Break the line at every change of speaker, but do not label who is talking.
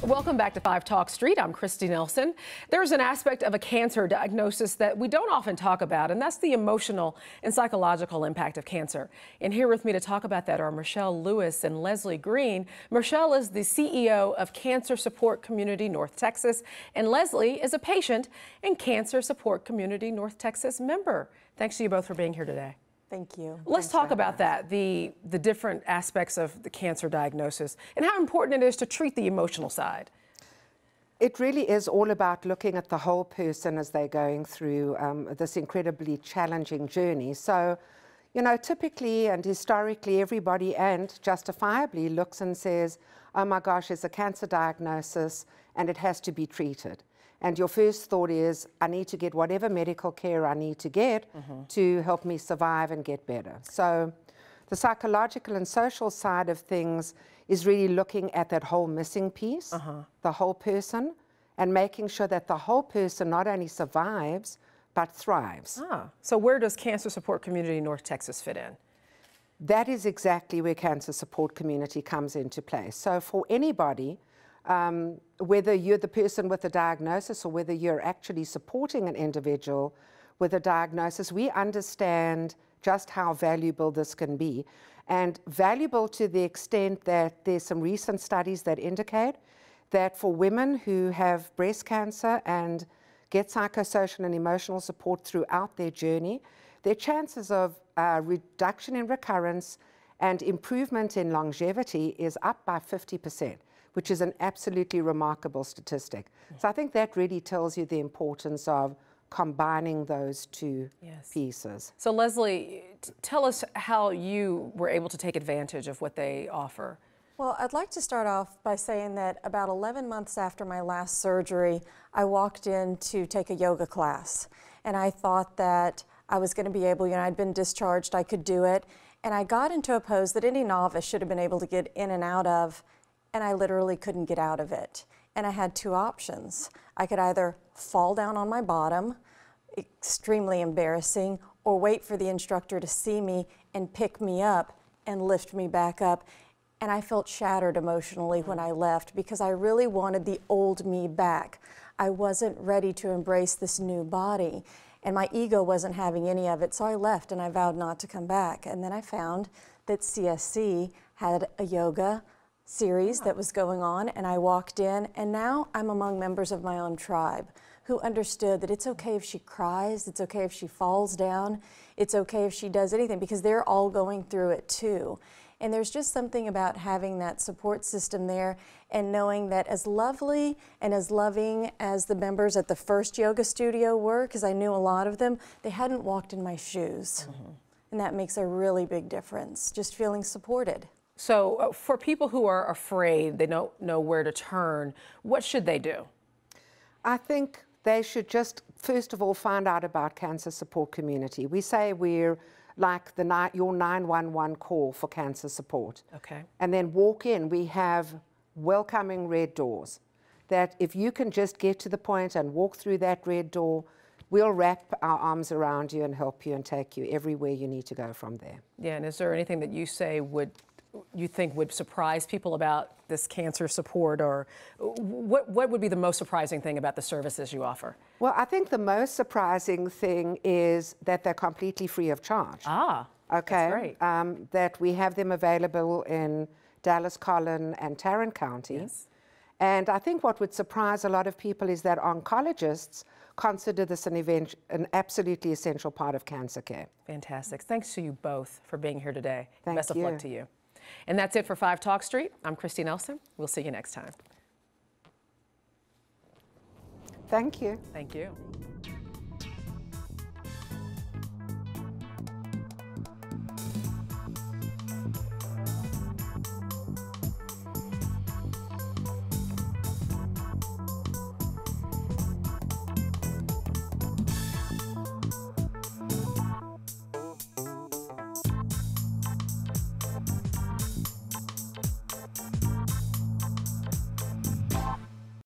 Welcome back to 5 Talk Street. I'm Christy Nelson. There's an aspect of a cancer diagnosis that we don't often talk about, and that's the emotional and psychological impact of cancer. And here with me to talk about that are Michelle Lewis and Leslie Green. Michelle is the CEO of Cancer Support Community North Texas, and Leslie is a patient and Cancer Support Community North Texas member. Thanks to you both for being here today.
Thank you.
Let's talk about that, the different aspects of the cancer diagnosis and how important it is to treat the emotional side.
It really is all about looking at the whole person as they're going through this incredibly challenging journey. So, you know, typically and historically, everybody, and justifiably, looks and says, oh my gosh, it's a cancer diagnosis and it has to be treated. And your first thought is, I need to get whatever medical care I need to get to help me survive and get better. So the psychological and social side of things is really looking at that whole missing piece, the whole person, and making sure that the whole person not only survives, but thrives.
So where does Cancer Support Community North Texas fit in?
That is exactly where Cancer Support Community comes into play. So for anybody, whether you're the person with a diagnosis or whether you're actually supporting an individual with a diagnosis, we understand just how valuable this can be. And valuable to the extent that there's some recent studies that indicate that for women who have breast cancer and get psychosocial and emotional support throughout their journey, their chances of reduction in recurrence and improvement in longevity is up by 50%. Which is an absolutely remarkable statistic. So I think that really tells you the importance of combining those two pieces.
So Leslie, tell us how you were able to take advantage of what they offer.
Well, I'd like to start off by saying that about 11 months after my last surgery, I walked in to take a yoga class. And I thought that I was going to be able, I'd been discharged, I could do it. And I got into a pose that any novice should have been able to get in and out of, and I literally couldn't get out of it. And I had two options. I could either fall down on my bottom, extremely embarrassing, or wait for the instructor to see me and pick me up and lift me back up. And I felt shattered emotionally when I left because I really wanted the old me back. I wasn't ready to embrace this new body. And my ego wasn't having any of it, so I left and I vowed not to come back. And then I found that CSC had a yoga series that was going on, and I walked in, and now I'm among members of my own tribe who understood that it's okay if she cries, it's okay if she falls down, it's okay if she does anything, because they're all going through it too. And there's just something about having that support system there and knowing that as lovely and as loving as the members at the first yoga studio were, because I knew a lot of them, they hadn't walked in my shoes. And that makes a really big difference, just feeling supported.
So for people who are afraid, they don't know where to turn, what should they do?
I think they should just, first of all, find out about Cancer Support Community. We say we're like your 911 call for cancer support.
Okay.
And then walk in. We have welcoming red doors that if you can just get to the point and walk through that red door, we'll wrap our arms around you and help you and take you everywhere you need to go from there.
Yeah, and is there anything that you say you think would surprise people about this cancer support, or what would be the most surprising thing about the services you offer?
Well, I think the most surprising thing is that they're completely free of charge.
Okay.
That's great. That we have them available in Dallas, Collin, and Tarrant counties. And I think what would surprise a lot of people is that oncologists consider this an absolutely essential part of cancer care.
Fantastic. Thanks to you both for being here today.
Best
of luck to you. And that's it for 5 Talk Street. I'm Christy Nelson. We'll see you next time.
Thank you.
Thank you.